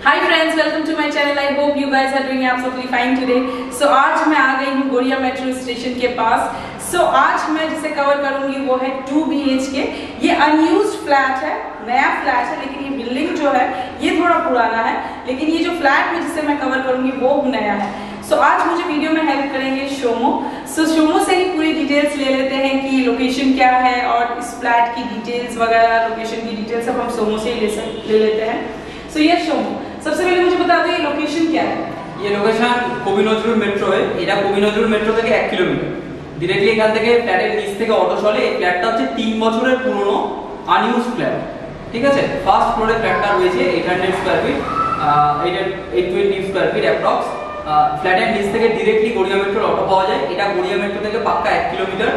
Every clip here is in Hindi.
Hi friends, welcome to my channel. I hope you guys are doing absolutely fine today. So आज मैं आ गई हूँ गोरिया मेट्रो स्टेशन के पास। सो आज मैं जिसे कवर करूंगी वो है 2 BHK। ये अनयूज्ड फ्लैट है, नया फ्लैट है, लेकिन ये बिल्डिंग जो है ये थोड़ा पुराना है, लेकिन ये जो फ्लैट में जिसे मैं कवर करूंगी वो नया है। सो आज मुझे वीडियो में हेल्प करेंगे शोमो। सो शोमो से ही पूरी डिटेल्स ले लेते हैं कि लोकेशन क्या है और इस फ्लैट की डिटेल्स वगैरह, लोकेशन की डिटेल्स सब हम शोमो से ही ले लेते हैं। सो ये शोमो, सबसे पहले मुझे बता दो ये लोकेशन क्या है। ये लोकेशन কবি নজরুল মেট্রো है। এটা কবি নজরুল মেট্রো থেকে 1 কিলোমিটার डायरेक्टली এখান থেকে ফ্ল্যাটের নিচ থেকে অটো চলে। এই ফ্ল্যাটটা হচ্ছে 3 বছরের পুরনো আনইউজড ফ্ল্যাট, ঠিক আছে। ফার্স্ট ফ্লোরে ফ্ল্যাটটা রয়েছে 800 square feet, 820 square feet approx. ফ্ল্যাটের নিচ থেকে डायरेक्टली গড়িয়া মেট্রোর অটো পাওয়া যায়। এটা গড়িয়া মেট্রো থেকে পাক্কা 1 কিলোমিটার।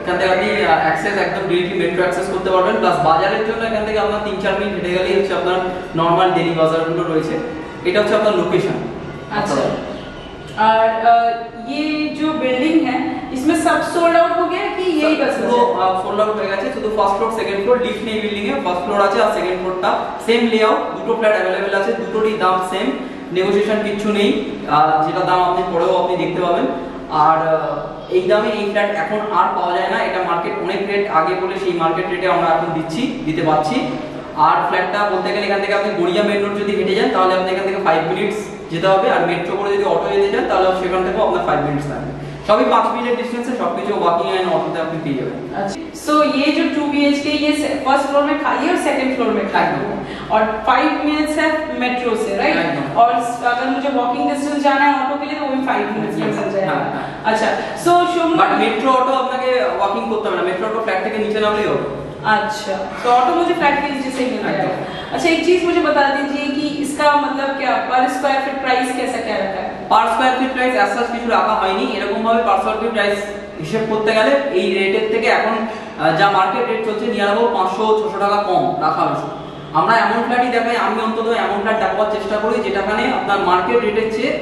এখান থেকে আপনি অ্যাক্সেস একদম ডাইরেক্টলি মেট্রো অ্যাক্সেস করতে পারবেন। প্লাস বাজারের জন্য এখান থেকে আপনার 3-4 মিনিট হেঁটে গেলেই হচ্ছে আপনার নরমাল ডেইলি বাজারগুলো রয়েছে। এটা হচ্ছে আপনার লোকেশন। अच्छा, और ये जो बिल्डिंग है इसमें सब सोल्ड आउट हो गया कि यही बस तो सोल्ड आउट হয়ে গেছে। শুধু first floor second floor lift নেই বিল্ডিং এ। ফার্স্ট ফ্লোর আছে আর সেকেন্ড ফ্লোরটা সেম লেআউট, দুটো ফ্ল্যাট अवेलेबल আছে, দুটোরই দাম সেম, নেগোসিয়েশন কিছু নেই। যেটা দাম আপনি পরেও আপনি দেখতে পাবেন। আর এই দামে এই ফ্ল্যাট এখন আর পাওয়া যায় না। এটা মার্কেট অনেক রেট আগে বলে সেই মার্কেট রেটে আমরা এখন দিতে পারছি। আর ফ্ল্যাটটা বলতে গেলে এখান থেকে আপনি গড়িয়া মেন রোড যদি হেঁটে যান তাহলে আপনি এখান থেকে 5 মিনিটস যেতে হবে, আর মেট্রো করে যদি অটো যেতে যান তাহলে সেখান থেকেও আপনার 5 মিনিটস লাগবে। সবই 5 মিনিটের ডিসটেন্সে, সবকিছু ওয়াকিং এন্ড অটোতে আপনি পেয়ে যাবেন। अच्छा, सो ये जो 2 BHK ये फर्स्ट फ्लोर में खाली है और सेकंड फ्लोर में खाली है और 5 मिनट्स है मेट्रो से, राइट। और अगर मुझे वॉकिंग डिस्टेंस जाना है ऑटो के लिए तो वो भी 5 मिनट्स में चल जाएगा। अच्छा, सो शोमो বাট মেট্রো অটো আপনাকে ওয়াকিং করতে হবে না, মেট্রো অটো ফ্ল্যাট থেকে নিচে নামলেই হবে। अच्छा, तो ऑटो मुझे फ्लैट के नीचे से ही मिल जाएगा। अच्छा, एक चीज मुझे बता दीजिए कि इसका मतलब क्या पर स्क्वायर फीट प्राइस कैसा क्या रखा है? Per square feet price as কিছু রাখা হয়নি। এরকম ভাবে পার স্কয়ার ফিট প্রাইস হিসাব করতে গেলে এই রেটের থেকে এখন যা মার্কেট রেট চলছে নিয়ার অ্যাবাউট 500-600 টাকা কম রাখা হয়েছে। আমরা এমন ফ্ল্যাটই দেখাই, আমি অন্তত এমন ফ্ল্যাট দেখাবার চেষ্টা করি যেটাখানে আপনার মার্কেট রেটের চেয়ে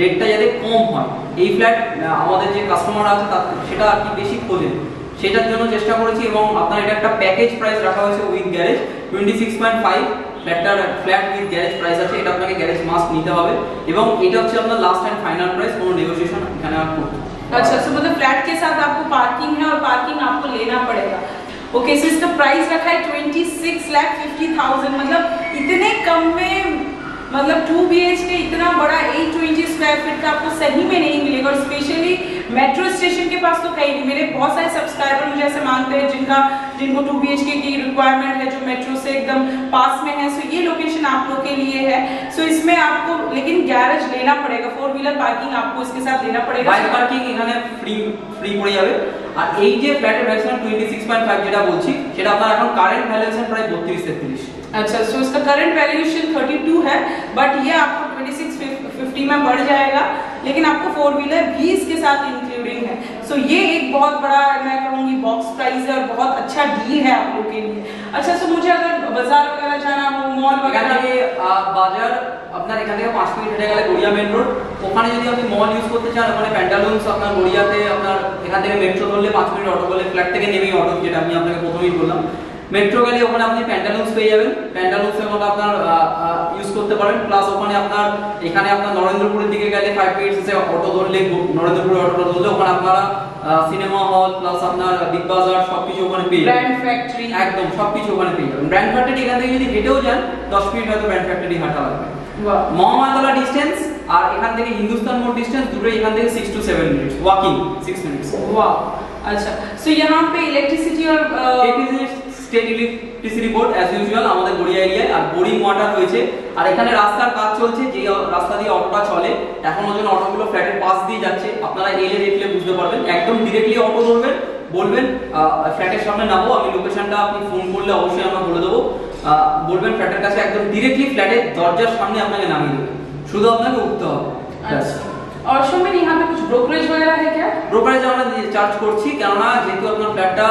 রেটটা যাতে কম হয়। এই ফ্ল্যাট আমাদের যে কাস্টমার আছে সেটা আর কি বেশি খোঁজে, সেটার জন্য চেষ্টা করেছি। এবং আপনার এটা একটা প্যাকেজ প্রাইস রাখা হয়েছে with garage 26.5। Flat with garage price আছে, এটা আপনাকে গ্যারেজ মাস্ট নিতে হবে। এবং এটা হচ্ছে আপনার লাস্ট এন্ড ফাইনাল প্রাইস, কোনো নেগোসিয়েশন এখানে আর করতে। अच्छा, सो मतलब फ्लैट के साथ आपको पार्किंग है और पार्किंग आपको लेना पड़ेगा। ओके, सो इसका प्राइस रखा है 26,50,000। मतलब इतने कम में, मतलब 2 BHK इतना बड़ा 820 स्क्वायर फीट का आपको सही में नहीं मिलेगा। और स्पेशली मेट्रो स्टेशन के पास तो कहीं नहीं। मेरे बहुत सारे सब्सक्राइबर मुझे ऐसे मांगते हैं जिनको 2 BHK की रिक्वायरमेंट है, जो मेट्रो से एकदम पास में है। सो ये लोकेशन आप लोग के लिए है। सो इसमें आपको लेकिन गैरेज लेना पड़ेगा, 4 व्हीलर पार्किंग आपको इसके साथ लेना पड़ेगा। বাইক পার্কিং এখানে ফ্রি পড়ে যাবে। আর এই যে ফ্ল্যাটের ভ্যালুয়েশন 26.5 যেটা বলছি সেটা আপনার এখন কারেন্ট ভ্যালুয়েশন প্রায় 32-33। अच्छा, सो इसका करंट वैल्यूएशन 32 है, बट ये आपको 2650 में बढ़ जाएगा, लेकिन आपको 4 व्हीलर भी इसके साथ इंक्लूडिंग है। सो ये एक बहुत बड़ा मैं कहूँगी बॉक्स प्राइस है और बहुत अच्छा डील है आप लोग के लिए। अच्छा, सो मुझे अगर बाजार वगैरह जाना हो, मॉल वगैरह থেকে বাজার আপনার এখান থেকে 5 মিনিট হেঁটে গেলে গড়িয়া মেন রোড। ওখানে যদি আপনি মল ইউজ করতে চান, ওখানে প্যান্টালুন্স আপনার গড়িয়াতে, আপনার এখান থেকে মেট্রো ধরলে 5 মিনিট অটো করলে ফ্ল্যাট থেকে নেমেই অটো, যেটা আমি আপনাকে প্রথমেই বললাম। মেট্রো গেলে ওখানে আপনি প্যান্টালুন্স পেয়ে যাবেন, প্যান্টালুন্সের মতো আপনার ইউজ করতে পারেন। প্লাস ওখানে আপনার এখানে আপনার নরেন্দ্রপুরের দিকে গেলে 5 মিনিটস এসে অটো ধরলে, নরেন্দ্রপুরের অটোটা ধরলে ওখানে আপনারা সিনেমা হল প্লাস আপনার বিগ বাজার সবকিছু ওখানে পেয়ে যাবেন। ব্র্যান্ড ফ্যাক্টরি একদম সবকিছু ওখানে পেয়ে যাবেন। ব্র্যান্ড ফ্যাক্টরি এখান থেকে যদি হেঁটেও যান 10 মিনিট হয়তো ব্র্যান্ড ফ্যাক্টরি হাঁটা লাগবে। মহামায়াতলা ডিস্টেন্স আর এখান থেকে হিন্দুস্তান মোড় ডিস্টেন্স দুটোই এখান থেকে 6 to 7 মিনিটস, ওয়াকিং 6 মিনিটস। वाह, अच्छा। सो यहाँ पे इलेक्ट्रिसिटी और state electricity board as usual আমাদের গড়িয়া এরিয়ায়, আর বোরিং ওয়াটার রয়েছে। আর এখানে রাস্তার কাজ চলছে, যে রাস্তা দিয়ে অটোটা চলে এখন ওই জন্য অটোগুলো ফ্ল্যাটের পাশ দিয়ে যাচ্ছে। আপনারা এলে দেখলে বুঝতে পারবেন। একদম ডিরেক্টলি অটো ধরবেন, বলবেন ফ্ল্যাটের সামনে নামবো, আমি লোকেশনটা আপনি ফোন করলে অবশ্যই আমরা বলে দেবো। বলবেন ফ্ল্যাটের কাছে, একদম ডিরেক্টলি ফ্ল্যাটের দরজার সামনে আপনাকে নামিয়ে দেবে, শুধু আপনাকে উঠতে হবে। अच्छा, और शोमेन यहाँ पे कुछ ब्रोकरेज वगैरह है क्या? ব্রোকারেজ আমরা চার্জ করছি, কেননা যেহেতু আপনার ফ্ল্যাটটা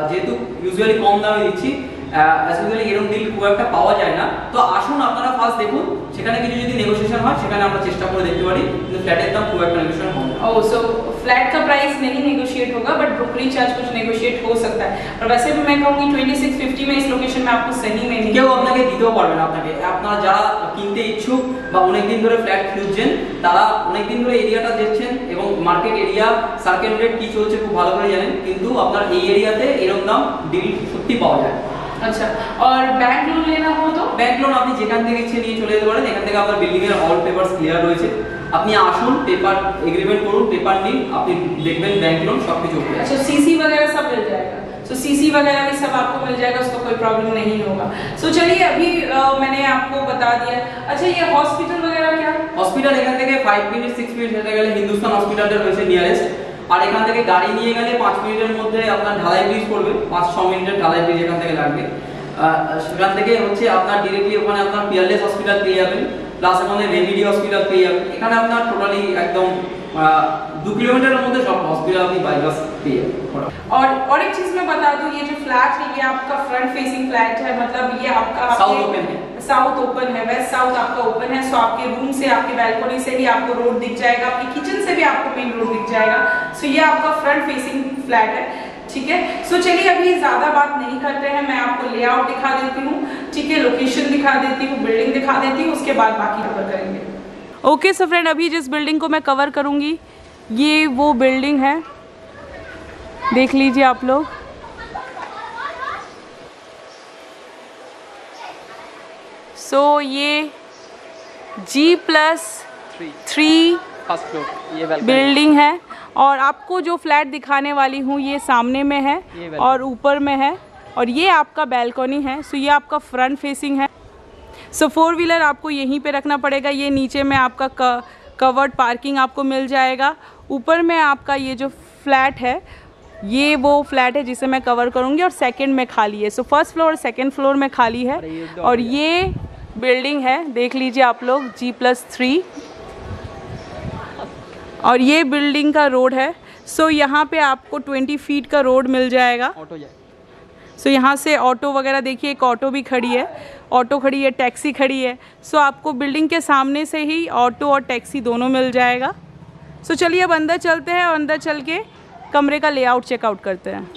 যেহেতু ইউজুয়ালি কম দামে দিচ্ছি, অ্যাকচুয়ালি এরকম ডিল খুব একটা পাওয়া যায় না। তো আসুন আপনারা ফার্স্ট দেখুন, সেখানে কিছু যদি নেগোসিয়েশন হয় সেখানে আমরা চেষ্টা করে দেখতে পারি, কিন্তু ফ্ল্যাটের দাম খুব একটা নেগোসিয়েশন হবে না। ओह, सो फ्लैट का प्राइस नहीं नेगोशिएट होगा, बट ब्रोकरेज चार्ज कुछ नेगोशिएट हो सकता है। और वैसे भी मैं कहूँगी 2650 में इस लोकेशन में आपको सही में नहीं কেউ আপনাকে দিতেও পারবে না। আপনারা যারা কিনতে নিতে ইচ্ছুক বা অনেকদিন ধরে ফ্ল্যাট খুঁজছেন, তারা অনেকদিন ধরে এরিয়াটা দেখছেন এবং মার্কেট এরিয়া সার্কেল রেট কি চলছে খুব ভালো করে জানেন, কিন্তু আপনার এই এরিয়াতে এরকম দাম ডিল সত্যি পাওয়া যায়। अच्छा, और बैंक लोन लेना हो तो? ব্যাংক লোন আপনি যেখান থেকে ইচ্ছে নিয়ে চলে যেতে পারেন। এখান থেকে আপনার বিল্ডিং এর অল পেপারস ক্লিয়ার রয়েছে। আপনি আসুন, পেপার এগ্রিমেন্ট করুন, পেপার নিন, আপনি দেখবেন ব্যাংক লোন সবকিছু ওকে। अच्छा, सीसी वगैरह सब मिल जाएगा, तो सीसी वगैरह भी सब आपको मिल जाएगा, उसका कोई प्रॉब्लम नहीं होगा। सो चलिए, अभी मैंने आपको बता दिया। अच्छा, ये हॉस्पिटल वगैरह क्या? হসপিটাল এখান থেকে 5 মিনিট 6 মিনিট যেতে গেলে হিন্দুস্তান হসপিটালটা রয়েছে নিয়ারেস্ট, আর এখান থেকে গাড়ি নিয়ে গেলে 5 মিনিটের মধ্যে আপনার ঢালাই ব্রিজ পড়বে, 5-6 মিনিটের ঢালাই ব্রিজ এখান থেকে লাগবে। সেখান থেকে হচ্ছে আপনার ডিরেক্টলি ওখানে আপনার পিয়ারলেস হসপিটাল পেয়ে যাবেন, প্লাস ওখানে রেমিডি হসপিটাল পেয়ে যাবেন। এখানে আপনার টোটালি একদম 2 किलोमीटर মধ্যে সব हॉस्पिटल আপনি बाय बस पे है। और एक चीज मैं बता दूं, ये जो फ्लैट है ये आपका फ्रंट फेसिंग फ्लैट है, मतलब ये आपका साउथ ओपन है, साउथ ओपन है, वेस्ट साउथ आपका ओपन है। सो आपके रूम से, आपके बैल्कनी से भी आपको रोड दिख जाएगा, आपके किचन से भी आपको मेन रोड दिख जाएगा। सो ये आपका फ्रंट फेसिंग फ्लैट है, ठीक है। सो चलिए, अभी ज्यादा बात नहीं करते हैं, मैं आपको लेआउट दिखा देती हूँ, ठीक है, लोकेशन दिखा देती हूँ, बिल्डिंग दिखा देती हूँ, उसके बाद बाकी कवर करेंगे। ओके सो फ्रेंड, अभी जिस बिल्डिंग को मैं कवर करूँगी ये वो बिल्डिंग है, देख लीजिए आप लोग। सो ये G+3 फर्स्ट फ्लोर ये बिल्डिंग है, और आपको जो फ्लैट दिखाने वाली हूँ ये सामने में है और ऊपर में है, और ये आपका बैल्कनी है। सो ये आपका फ्रंट फेसिंग है। सो 4 व्हीलर आपको यहीं पे रखना पड़ेगा। ये नीचे में आपका कवर्ड पार्किंग आपको मिल जाएगा। ऊपर में आपका ये जो फ्लैट है ये वो फ्लैट है जिसे मैं कवर करूँगी, और सेकंड में खाली है। So first floor second floor में खाली है, और ये बिल्डिंग है, देख लीजिए आप लोग, G+3, और ये बिल्डिंग का रोड है। सो यहाँ पे आपको 20 फीट का रोड मिल जाएगा। सो यहाँ से ऑटो वगैरह, देखिए एक ऑटो भी खड़ी है, ऑटो खड़ी है, टैक्सी खड़ी है। सो आपको बिल्डिंग के सामने से ही ऑटो और टैक्सी दोनों मिल जाएगा। सो चलिए अब अंदर चलते हैं, और अंदर चल के कमरे का लेआउट चेकआउट करते हैं।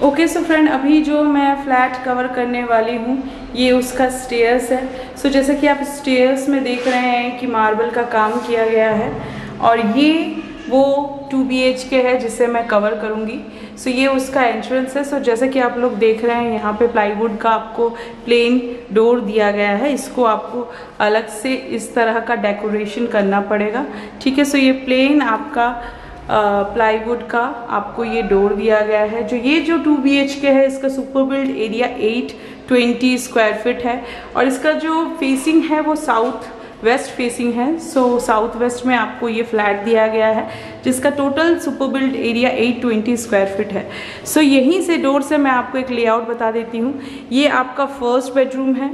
ओके सो फ्रेंड, अभी जो मैं फ्लैट कवर करने वाली हूँ ये उसका स्टेयर्स है। सो जैसे कि आप स्टेयर्स में देख रहे हैं कि मार्बल का काम किया गया है, और ये वो 2 BHK है जिसे मैं कवर करूँगी। सो ये उसका एंट्रेंस है। सो जैसे कि आप लोग देख रहे हैं यहाँ पे प्लाईवुड का आपको प्लेन डोर दिया गया है, इसको आपको अलग से इस तरह का डेकोरेशन करना पड़ेगा, ठीक है। सो ये प्लेन आपका प्लाईवुड का आपको ये डोर दिया गया है। जो 2 BHK है इसका super build area 820 square feet है, और इसका जो फेसिंग है वो साउथ वेस्ट फेसिंग है। सो साउथ वेस्ट में आपको ये फ्लैट दिया गया है जिसका total super build area 820 square feet है। सो यहीं से डोर से मैं आपको एक लेआउट बता देती हूँ। ये आपका फर्स्ट बेडरूम है,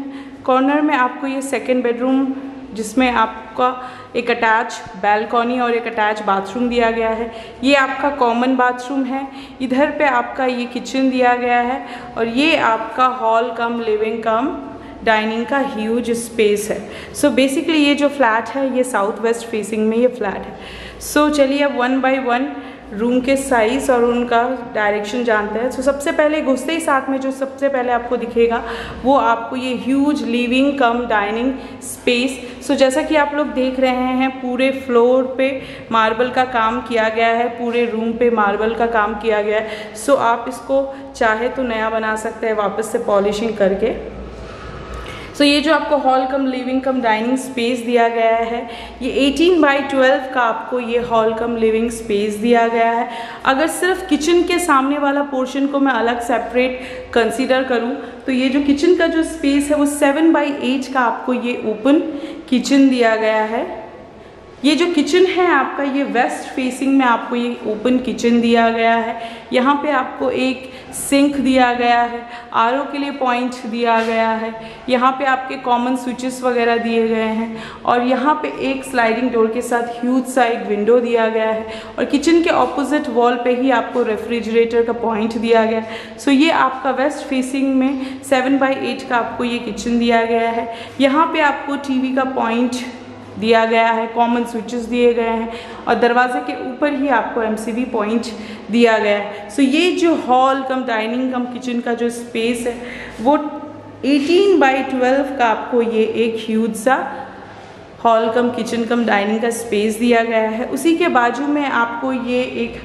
कॉर्नर में आपको ये सेकंड बेडरूम जिसमें आपका एक अटैच बैल्कनी और एक अटैच बाथरूम दिया गया है। ये आपका कॉमन बाथरूम है। इधर पे आपका ये किचन दिया गया है, और ये आपका हॉल कम लिविंग कम डाइनिंग का ह्यूज स्पेस है। सो बेसिकली ये जो फ्लैट है ये साउथ वेस्ट फेसिंग में ये फ्लैट है। सो चलिए अब 1 बाय 1 रूम के साइज़ और उनका डायरेक्शन जानते हैं। सो सबसे पहले घुसते ही साथ में जो सबसे पहले आपको दिखेगा वो आपको ये huge living cum dining space. So जैसा कि आप लोग देख रहे हैं पूरे फ्लोर पे मार्बल का काम किया गया है, पूरे रूम पे मार्बल का काम किया गया है। सो आप इसको चाहे तो नया बना सकते हैं वापस से पॉलिशिंग करके। सो ये जो आपको हॉल कम लिविंग कम डाइनिंग स्पेस दिया गया है ये 18 बाई 12 का आपको ये हॉल कम लिविंग स्पेस दिया गया है। अगर सिर्फ किचन के सामने वाला पोर्शन को मैं अलग सेपरेट कंसीडर करूं तो ये जो किचन का जो स्पेस है वो 7 बाई 8 का आपको ये ओपन किचन दिया गया है। ये जो किचन है आपका ये वेस्ट फेसिंग में आपको ये ओपन किचन दिया गया है। यहाँ पे आपको एक सिंक दिया गया है, आरओ के लिए पॉइंट दिया गया है, यहाँ पे आपके कॉमन स्विचेस वगैरह दिए गए हैं और यहाँ पे एक स्लाइडिंग डोर के साथ ह्यूज सा एक विंडो दिया गया है और किचन के ऑपोजिट वॉल पे ही आपको रेफ्रिजरेटर का पॉइंट दिया गया है। सो ये आपका वेस्ट फेसिंग में 7 बाई 8 का आपको ये किचन दिया गया है। यहाँ पे आपको टीवी का पॉइंट दिया गया है, कॉमन स्विचेस दिए गए हैं और दरवाजे के ऊपर ही आपको एमसीबी पॉइंट दिया गया है। सो ये जो हॉल कम डाइनिंग कम किचन का जो स्पेस है वो 18 बाई 12 का आपको ये एक ह्यूज सा हॉल कम किचन कम डाइनिंग का स्पेस दिया गया है। उसी के बाजू में आपको ये एक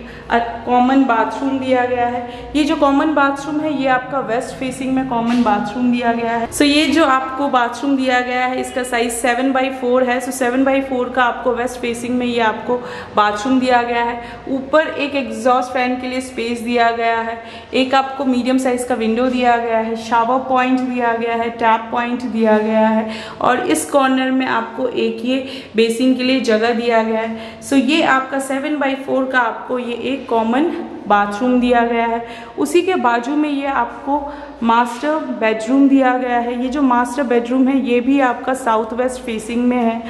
कॉमन बाथरूम दिया गया है। ये जो कॉमन बाथरूम है ये आपका वेस्ट फेसिंग में कॉमन बाथरूम दिया गया है। सो ये जो आपको बाथरूम दिया गया है इसका साइज 7 बाई 4 है। सो 7 बाई 4 का आपको वेस्ट फेसिंग में ये आपको बाथरूम दिया गया है। ऊपर एक एग्जॉस्ट फैन के लिए स्पेस दिया गया है। एक आपको मीडियम साइज का विंडो दिया गया है, शावर पॉइंट दिया गया है, टैप पॉइंट दिया गया है और इस कॉर्नर में आपको एक ये बेसिन के लिए जगह दिया गया है। सो ये आपका 7 बाई 4 का आपको ये एक कॉमन बाथरूम दिया गया है। उसी के बाजू में ये आपको मास्टर बेडरूम दिया गया है। ये जो मास्टर बेडरूम है ये भी आपका साउथ वेस्ट फेसिंग में है।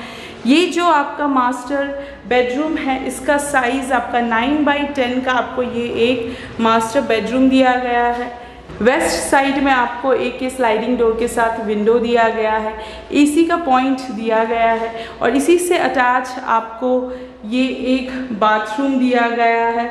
ये जो आपका मास्टर बेडरूम है इसका साइज़ आपका 9 बाई 10 का आपको ये एक मास्टर बेडरूम दिया गया है। वेस्ट साइड में आपको एक स्लाइडिंग डोर के साथ विंडो दिया गया है, एसी का पॉइंट दिया गया है और इसी से अटैच आपको ये एक बाथरूम दिया गया है।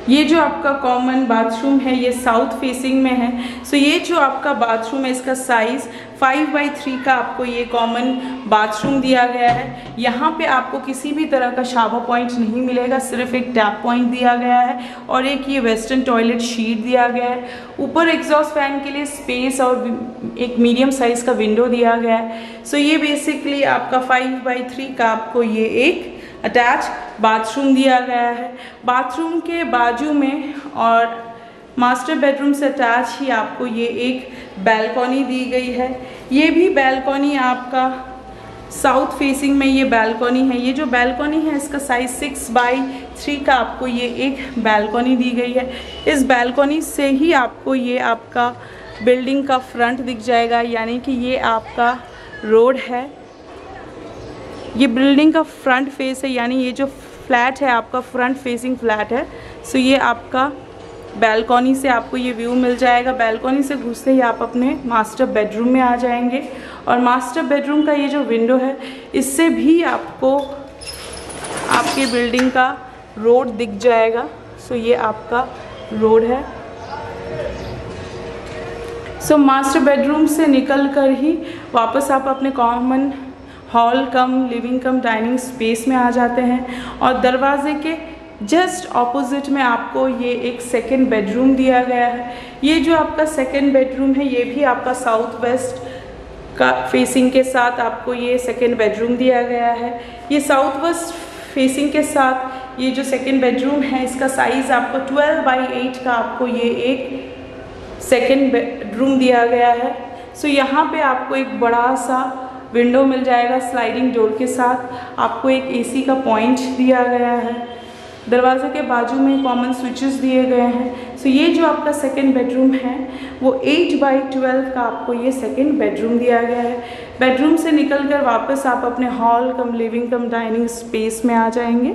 ये जो आपका कॉमन बाथरूम है ये साउथ फेसिंग में है। सो ये जो आपका बाथरूम है इसका साइज़ 5 बाई 3 का आपको ये कॉमन बाथरूम दिया गया है। यहाँ पे आपको किसी भी तरह का शावर पॉइंट नहीं मिलेगा, सिर्फ एक टैप पॉइंट दिया गया है और एक ये वेस्टर्न टॉयलेट शीट दिया गया है। ऊपर एग्जॉस्ट फैन के लिए स्पेस और एक मीडियम साइज़ का विंडो दिया गया है। सो ये बेसिकली आपका 5 बाई 3 का आपको ये एक अटैच बाथरूम दिया गया है। बाथरूम के बाजू में और मास्टर बेडरूम से अटैच ही आपको ये एक बैल्कनी दी गई है। ये भी बैल्कनी आपका साउथ फेसिंग में ये बैल्कनी है। ये जो बैल्कनी है इसका साइज 6 बाई 3 का आपको ये एक बैल्कनी दी गई है। इस बैल्कनी से ही आपको ये आपका बिल्डिंग का फ्रंट दिख जाएगा, यानी कि ये आपका रोड है, ये बिल्डिंग का फ्रंट फेस है, यानी ये जो फ्लैट है आपका फ्रंट फेसिंग फ्लैट है। सो ये आपका बैल्कनी से आपको ये व्यू मिल जाएगा। बैल्कनी से घुसते ही आप अपने मास्टर बेडरूम में आ जाएंगे और मास्टर बेडरूम का ये जो विंडो है इससे भी आपको आपके बिल्डिंग का रोड दिख जाएगा। सो ये आपका रोड है। सो मास्टर बेडरूम से निकल कर ही वापस आप अपने कॉमन हॉल कम लिविंग कम डाइनिंग स्पेस में आ जाते हैं और दरवाजे के जस्ट ऑपोजिट में आपको ये एक सेकंड बेडरूम दिया गया है। ये जो आपका सेकंड बेडरूम है ये भी आपका साउथ वेस्ट का फेसिंग के साथ आपको ये सेकंड बेडरूम दिया गया है। ये साउथ वेस्ट फेसिंग के साथ ये जो सेकंड बेडरूम है इसका साइज़ आपको 12 बाई 8 का आपको ये एक सेकंड बेडरूम दिया गया है। सो यहाँ पे आपको एक बड़ा सा विंडो मिल जाएगा स्लाइडिंग डोर के साथ। आपको एक एसी का पॉइंट दिया गया है। दरवाजे के बाजू में कॉमन स्विचेस दिए गए हैं। सो ये जो आपका सेकंड बेडरूम है वो 8 बाई 12 का आपको ये सेकंड बेडरूम दिया गया है। बेडरूम से निकलकर वापस आप अपने हॉल कम लिविंग कम डाइनिंग स्पेस में आ जाएंगे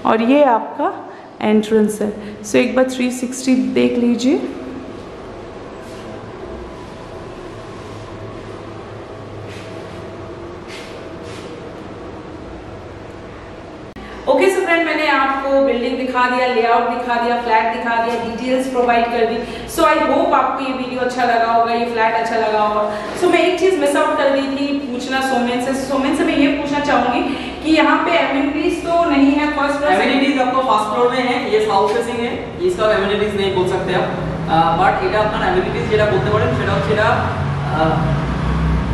और ये आपका एंट्रेंस है। सो एक बार 360 देख लीजिए। ओके सो फ्रेंड, मैंने आपको बिल्डिंग दिखा दिया, लेआउट दिखा दिया, फ्लैट दिखा दिया, डिटेल्स प्रोवाइड कर दी। सो आई होप आपको ये वीडियो अच्छा लगा होगा, ये फ्लैट अच्छा लगा होगा। सो मैं एक चीज़ मिस आउट कर दी थी पूछना सोमेन से। सोमेन से मैं ये पूछना चाहूँगी कि यहाँ पे एमिनिटीज तो नहीं है फर्स्ट फ्लोर? एमिनिटीज आपको फर्स्ट फ्लोर में है, ये साउथ फेसिंग है, इसका एमिनिटीज नहीं बोल सकते आप, बट এটা আপনার এমিনিটিজ যেটা বলতে পারেন সেটা হচ্ছে এটা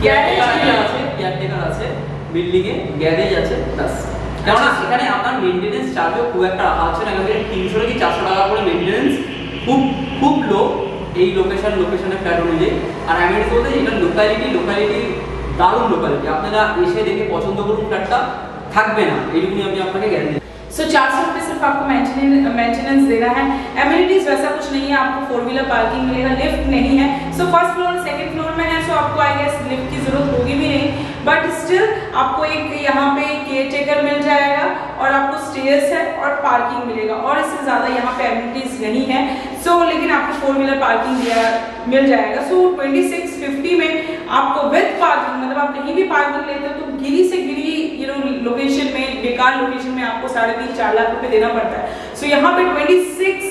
কেয়ারটেকার আছে, বিল্ডিং এ গ্যারেজ আছে, বাস। কারণ এখানে আপনার মেইনটেনেন্স চার্জও খুব একটা রাখা হচ্ছে না, এখানে 300 থেকে 400 টাকা করে মেইনটেনেন্স, খুব লো এই লোকেশনে ফ্ল্যাট অনুযায়ী। আর এমিনিটিজ বলতে এটা লোকালিটি দারুণ লোকালিটি, আপনারা এসে দেখে পছন্দ করুন, ফ্ল্যাটটা থাকবে না, এইটুকুনি আমি আপনাকে গ্যারান্টি। सो 400 रुपये सिर्फ आपको मेंटेनेंस देना है। एमिनिटीज वैसा कुछ नहीं है, आपको 4 व्हीलर पार्किंग मिलेगा, लिफ्ट नहीं है। So first floor second floor में है, सो आपको आई गेस लिफ्ट की जरूरत होगी भी नहीं, बट स्टिल आपको एक यहाँ पे केयरटेकर मिल जाएगा और आपको स्टेयर्स है और पार्किंग मिलेगा, और इससे ज़्यादा यहाँ पे एमिनिटीज नहीं है। सो लेकिन आपको 4 व्हीलर पार्किंग मिल जाएगा। सो 2650 में आपको विद पार्किंग, मतलब आप कहीं भी पार्किंग लेते हो तो गिरी से गिरी लोकेशन में, बेकार लोकेशन में आपको 3.5-4 लाख रुपए देना पड़ता है। सो यहाँ पे 26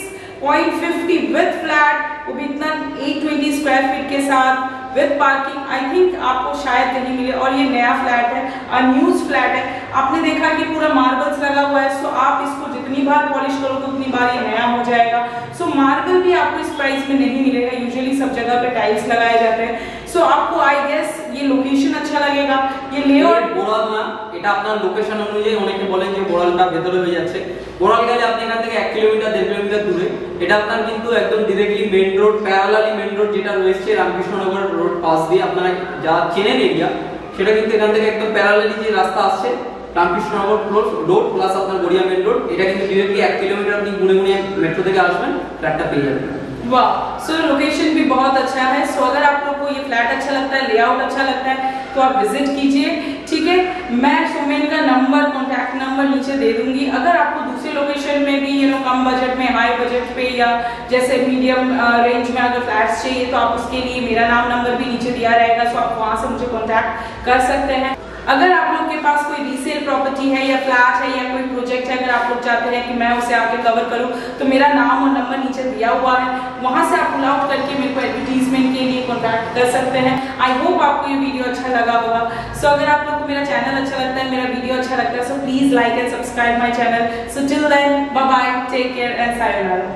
0.50 विद फ्लैट, वो भी इतना 820 स्क्वायर फीट के साथ विद पार्किंग। आई थिंक आपको शायद कहीं मिले, और ये नया फ्लैट है, अनयूज्ड फ्लैट है। आपने देखा कि पूरा मार्बल्स लगा हुआ है, सो आप इसको जितनी बार पॉलिश करो तो उतनी बार ये नया हो जाएगा। सो मार्बल भी आपको इस प्राइस में नहीं मिलेगा, यूजुअली सब जगह पे टाइल्स लगाए जाते हैं। सो आपको आई गेस ये लोकेशन अच्छा लगेगा, ये लेआउट বোড়াল না, এটা আপনার লোকেশন অনুযায়ী অনেকে বলেন যে বোড়ালটা ভেতরে হয়ে যাচ্ছে। বোড়াল গেলে আপনি এখান থেকে 1 কিলোমিটার 1.5 কিলোমিটার দূরে, এটা আপনার কিন্তু একদম directly main road, parallelly main road যেটা রয়েছে রামকৃষ্ণনগর রোড পাস দিয়ে, আপনারা যা চেনেন এরিয়া, সেটা কিন্তু এখান থেকে একদম প্যারালালি যে রাস্তা আসছে রামকৃষ্ণনগর রোড প্লাস আপনার গড়িয়া মেইন রোড, এটা কিন্তু ডিরেক্টলি 1 কিলোমিটার আপনি গুনে গুনে মেট্রো থেকে আসবেন, ফ্ল্যাটটা পেয়ে যাবেন। वाह, सो लोकेशन भी बहुत अच्छा है। सो अगर आप लोग को ये फ्लैट अच्छा लगता है, लेआउट अच्छा लगता है, तो आप विजिट कीजिए, ठीक है। मैं सोमेन का नंबर, कॉन्टैक्ट नंबर नीचे दे दूंगी। अगर आपको दूसरे लोकेशन में भी कम बजट में, हाई बजट पे या जैसे मीडियम रेंज में अगर फ्लैट्स चाहिए, तो आप उसके लिए मेरा नाम नंबर भी नीचे दिया रहेगा, सो आप वहाँ से मुझे कॉन्टैक्ट कर सकते हैं। अगर आप लोग के पास कोई रीसेल प्रॉपर्टी है या फ्लैट है या कोई प्रोजेक्ट है, अगर आप लोग चाहते हैं कि मैं उसे आके कवर करूं, तो मेरा नाम और नंबर नीचे दिया हुआ है, वहां से आप पुल आउट करके मेरे को एडवर्टीजमेंट के लिए कॉन्टैक्ट कर सकते हैं। आई होप आपको ये वीडियो अच्छा लगा होगा। सो अगर आप लोग को मेरा चैनल अच्छा लगता है, मेरा वीडियो अच्छा लगता है, so please like and subscribe my channel. So till then, bye bye, take care and sayonara.